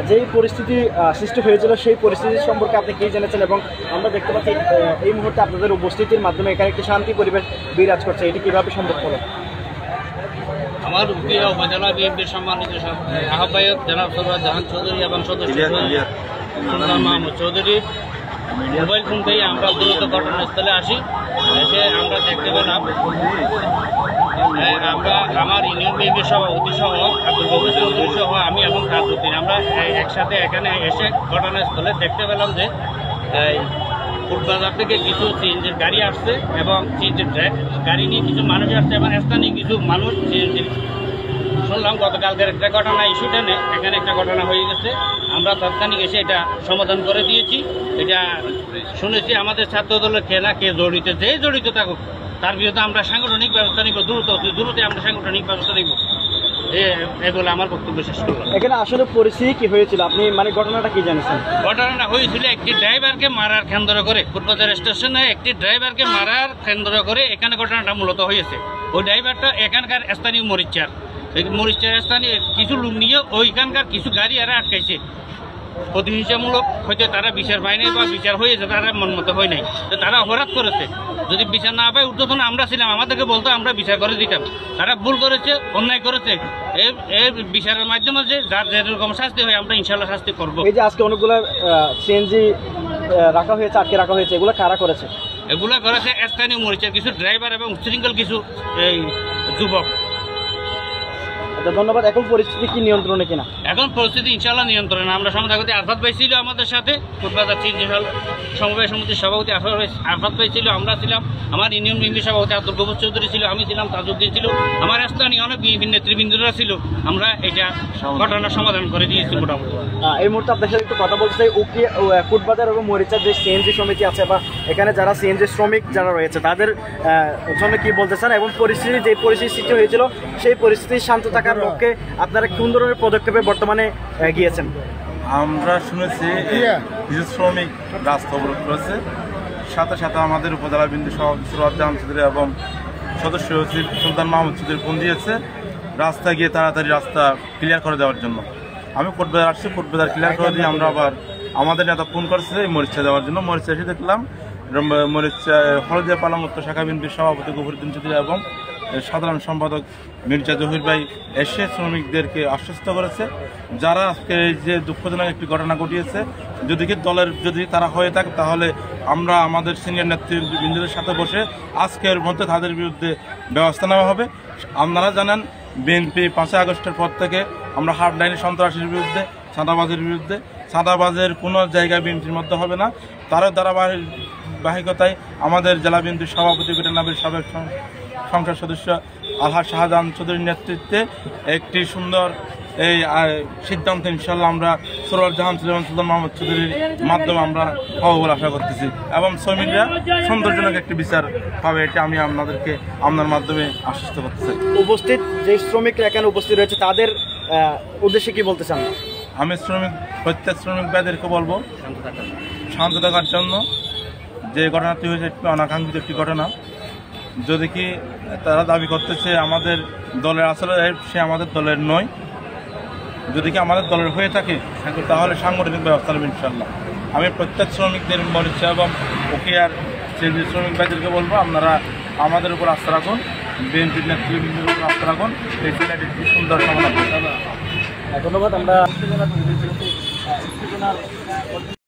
যেই পরিস্থিতি সৃষ্টি হয়েছিল সেই পরিস্থিতি সম্পর্কে আপনি কী জেনেছেন, এবং আমরা দেখতে পাচ্ছি এই মুহূর্তে আপনাদের উপস্থিতির মাধ্যমে এখানে একটি শান্তি পরিবেশ বিরাজ করছে, এটি কীভাবে সম্ভব হলো? আমার উপজেলা বিএনপির সম্মানিত আহ্বায়ক জনাব সরওয়ার জাহান চৌধুরী এবং সদস্য সুলতান মাহমুদ চৌধুরী মোবাইল ফোন পেয়ে আমরা দ্রুত ঘটনাস্থলে আসি। এসে আমরা দেখতে পেলাম আমার ইউনিয়ন বিএনপির সভাপতি সহ আব্দুল গফুর চৌধুরী সহ আমি এবং তাজউদ্দিন আমরা একসাথে এখানে এসে ঘটনাস্থলে দেখতে পেলাম যে ফুটবাজার থেকে কিছু সিএনজির গাড়ি আসছে এবং সিএনজির গাড়ি নিয়ে কিছু মানুষ আসছে এবং স্থানীয় কিছু মানুষ সিএনজির শুনলাম গতকালকের একটা ঘটনা ইস্যু টেনে এখানে একটা ঘটনা হয়ে গেছে। আমরা তাৎক্ষণিক এসে এটা সমাধান করে দিয়েছি। এটা শুনেছি আমাদের ছাত্র দলের কে না কে জড়িত, যে জড়িত থাকুক তার বিরুদ্ধে আমরা সাংগঠনিক ব্যবস্থা নিব, দ্রুত আমরা সাংগঠনিক ব্যবস্থা নিব। এগুলো আমার বক্তব্য শেষ করলাম। এখানে আসলে পরিস্থিতি কি হয়েছিল, আপনি মানে ঘটনাটা কি জানেন? ঘটনাটা হয়েছিল একটি ড্রাইভারকে মারার কেন্দ্র করে, ফুটবাজার স্টেশনে একটি ড্রাইভারকে মারার কেন্দ্র করে এখানে ঘটনাটা মূলত হয়েছে। ওই ড্রাইভারটা এখানকার স্থানীয় মরিচার স্থানীয় কিছু লোক নিয়ে ওইখানকার কিছু গাড়ি এরা আটকাইছে। প্রতিহিংসামূলক হয়তো তারা বিচার পায় নাই বা বিচার হয়েছে তারা মন মতো হয় নাই, তো তারা অপরাধ করেছে। যদি বিচার না পায় ঊর্ধ্বতন আমরা ছিলাম, আমাদেরকে বলতো আমরা বিচার করে দিতাম। তারা ভুল করেছে, অন্যায় করেছে। এর বিচারের মাধ্যমে যে যার যেরকম শাস্তি হয় আমরা ইনশাল্লাহ শাস্তি করবো। এই যে আজকে অনেকগুলো সিএনজি রাখা হয়েছে, আটকে রাখা হয়েছে, এগুলো কারা করেছে? এগুলো করেছে স্থানীয় মরিচার কিছু ড্রাইভার এবং উচ্ছৃঙ্খল কিছু এই যুবক। ধন্যবাদ। এখন পরিস্থিতি কি নিয়ন্ত্রণে কিনা? এখন পরিস্থিতি ইনশাআল্লাহ নিয়ন্ত্রণে। আমরা সমাধাপতি আরফাত ভাই ছিল আমাদের সাথে, ফুটবাজার সমবায় সমিতির সভাপতি আরফাত ভাই ছিল, আমরা ছিলাম, আমার ইউনিয়ন বিএনপি সভাপতি আব্দুল গফুর চৌধুরী ছিল, আমি ছিলাম, তাজউদ্দিন ছিল, আমার স্থানীয় অনেক বিএনপি নেতৃবৃন্দরা ছিল। আমরা এটা ঘটনার সমাধান করে দিয়েছি মোটামুটি। এই মুহূর্তে আপনার সাথে একটু কথা বলতে চাই। ফুটবাজার এবং মরিচার যে সিএনজি সমিতি আছে বা এখানে যারা সিএনজি শ্রমিক যারা রয়েছে তাদের জন্য কি বলতে চান, এবং পরিস্থিতি যে পরিস্থিতি সৃষ্টি হয়েছিল সেই পরিস্থিতি শান্ত থাকার লক্ষ্যে আপনারা কোন ধরনের পদক্ষেপে বর্তমানে গিয়েছেন? আমরা শুনেছি কিছু শ্রমিক রাস্তা অবরোধ করেছে, সাথে সাথে আমাদের উপজেলা বিন্দু সভাপতি সরওয়ার জাহান চৌধুরী এবং সদস্য সচিব সুলতান মাহমুদ চৌধুরী ফোন দিয়েছে রাস্তা গিয়ে তাড়াতাড়ি রাস্তা ক্লিয়ার করে দেওয়ার জন্য। আমি কোর্টবাজার আসছি, কোর্টবাজার ক্লিয়ার করে দিয়ে আমরা আবার আমাদের নেতা ফোন করছে মরিচা যাওয়ার জন্য। মরিচা এসে দেখলাম মরিচা হলদিয়া পালাম উত্তর শাখা বিএনপির সভাপতি গফুরউদ্দিন চৌধুরী এবং সাধারণ সম্পাদক মির্জা জহির ভাই এসে শ্রমিকদেরকে আশ্বস্ত করেছে যারা আজকে যে দুঃখজনক একটি ঘটনা ঘটিয়েছে যদি তারা হয়ে থাকে তাহলে আমরা আমাদের সিনিয়র নেতৃবৃন্দদের সাথে বসে আজকের মধ্যে তাদের বিরুদ্ধে ব্যবস্থা নেওয়া হবে। আপনারা জানেন বিএনপি 5 আগস্টের পর থেকে আমরা হার্ডলাইনে সন্ত্রাসীর বিরুদ্ধে, চাঁদাবাজের বিরুদ্ধে, চাঁদাবাজের কোনো জায়গায় বিএনপির মধ্যে হবে না। তারও ধারাবাহিকতায় আমাদের জেলা বিএনপির সভাপতি বিটানবির সাবেক সংসদ সদস্য আলহাজ শাহজাহান চৌধুরীর নেতৃত্বে একটি সুন্দর এই সিদ্ধান্ত ইনশাল্লাহ আমরা সরওয়ার জাহান চৌধুরী এবং সুলতান মাহমুদ চৌধুরীর মাধ্যমে আমরা পাবো বলে আশা করতেছি, এবং শ্রমিকরা সুন্দরজনক একটি বিচার পাবে, এটা আমি আপনার মাধ্যমে আশ্বস্ত করতেছি। উপস্থিত যে শ্রমিকরা এখানে উপস্থিত রয়েছে তাদের উদ্দেশ্যে কি বলতে চান? আমি প্রত্যেক শ্রমিক ভাইদেরকে বলবো শান্ত থাকার জন্য। যে ঘটনাটি হয়েছে একটু অনাকাঙ্ক্ষিত একটি ঘটনা, যদি কি তারা দাবি করতেছে আমাদের দলের, আসলে সে আমাদের দলের নয়। যদি কি আমাদের দলের হয়ে থাকে তাহলে সাংগঠনিক ব্যবস্থা নেবে ইনশাল্লাহ। আমি প্রত্যেক শ্রমিকদের মরিচা এবং ওকিয়ার সিএনজি শ্রমিক ভাইদেরকে বলবো আপনারা আমাদের উপর আস্থা রাখুন, বিএনপির নেতৃবৃন্দের উপর আস্থা রাখুন, এই একটি সুন্দর সমাধান। ধন্যবাদ। আমরা